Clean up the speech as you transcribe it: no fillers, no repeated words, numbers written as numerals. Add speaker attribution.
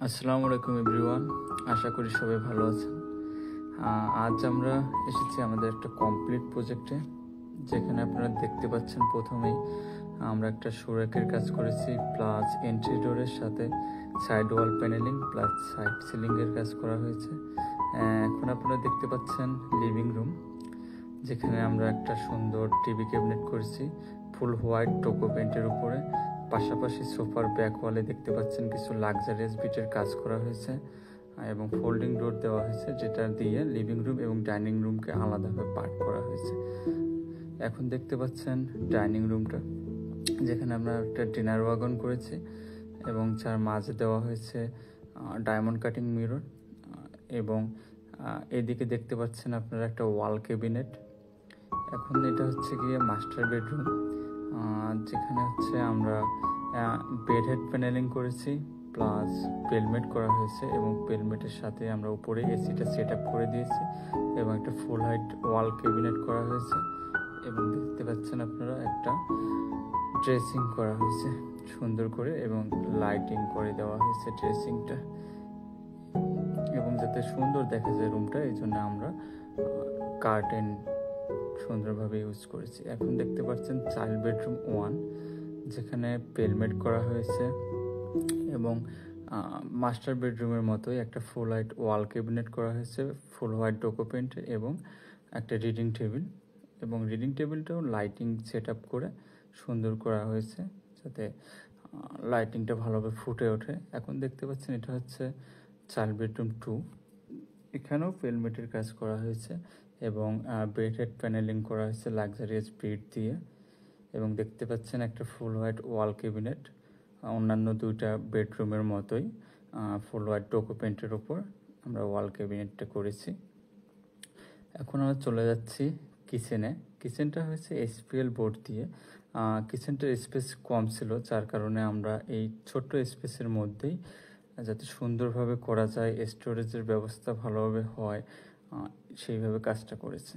Speaker 1: আসসালামু আলাইকুম এভরিওয়ান, আশা করি সবাই ভালো আছেন। আজ আমরা এসেছি আমাদের একটা কমপ্লিট প্রজেক্টে, যেখানে আপনারা দেখতে পাচ্ছেন প্রথমেই আমরা একটা সুরাকের কাজ করেছি, প্লাস এন্ট্রি ডোরের সাথে সাইড ওয়াল প্যানেলিং প্লাস সাইড সিলিংয়ের কাজ করা হয়েছে। এখন আপনারা দেখতে পাচ্ছেন লিভিং রুম, যেখানে আমরা একটা সুন্দর টিভি ক্যাবিনেট করেছি ফুল হোয়াইট টোকো পেন্টের উপরে। পাশাপাশি সোফার ব্যাক ওয়ালে দেখতে পাচ্ছেন কিছু লাক্সারিয়াস বিটের কাজ করা হয়েছে এবং ফোল্ডিং ডোর দেওয়া হয়েছে, যেটা দিয়ে লিভিং রুম এবং ডাইনিং রুমকে আলাদাভাবে পার্ট করা হয়েছে। এখন দেখতে পাচ্ছেন ডাইনিং রুমটা, যেখানে আমরা একটা ডিনার ওয়াগন করেছি এবং যার মাঝে দেওয়া হয়েছে ডায়মন্ড কাটিং মিরর। এবং এদিকে দেখতে পাচ্ছেন আপনারা একটা ওয়াল ক্যাবিনেট। এখন এটা হচ্ছে গিয়ে মাস্টার বেডরুম, যেখানে হচ্ছে আমরা বেড হেড প্যানেলিং করেছি প্লাস পেলমেট করা হয়েছে এবং পেলমেটের সাথে আমরা উপরে এসিটা সেট আপ করে দিয়েছি এবং একটা ফুল হাইট ওয়াল ক্যাবিনেট করা হয়েছে। এবং দেখতে পাচ্ছেন আপনারা একটা ড্রেসিং করা হয়েছে সুন্দর করে এবং লাইটিং করে দেওয়া হয়েছে ড্রেসিংটা, এবং যাতে সুন্দর দেখা যায় রুমটা, এই জন্য আমরা কার্টেন সুন্দরভাবে ইউজ করেছি। এখন দেখতে পাচ্ছেন চাইল্ড বেডরুম 1, যেখানে পেলমেট করা হয়েছে এবং মাস্টার বেডরুমের মতোই একটা ফুল হোয়াইট ওয়াল ক্যাবিনেট করা হয়েছে ফুল হোয়াইট ডোকো পেন্টে এবং একটা রিডিং টেবিল, এবং রিডিং টেবিলটাও লাইটিং সেট আপ করে সুন্দর করা হয়েছে যাতে লাইটিংটা ভালোভাবে ফুটে ওঠে। এখন দেখতে পাচ্ছেন এটা হচ্ছে চাইল্ড বেডরুম 2, এখানেও পেলমেটের কাজ করা হয়েছে এবং বেড হেড প্যানেলিং করা হয়েছে লাক্সারিয়াস বিট দিয়ে। এবং দেখতে পাচ্ছেন একটা ফুল হোয়াইট ওয়াল ক্যাবিনেট, অন্যান্য দুইটা বেডরুমের মতোই ফুল হোয়াইট টোকো পেন্টের ওপর আমরা ওয়াল ক্যাবিনেটটা করেছি। এখন আমরা চলে যাচ্ছি কিচেনে। কিচেনটা হয়েছে এসপিএল বোর্ড দিয়ে। কিচেনটার স্পেস কম ছিল, যার কারণে আমরা এই ছোট্ট স্পেসের মধ্যেই যাতে সুন্দরভাবে করা যায়, স্টোরেজের ব্যবস্থা ভালোভাবে হয়, সেইভাবে কাজটা করেছি।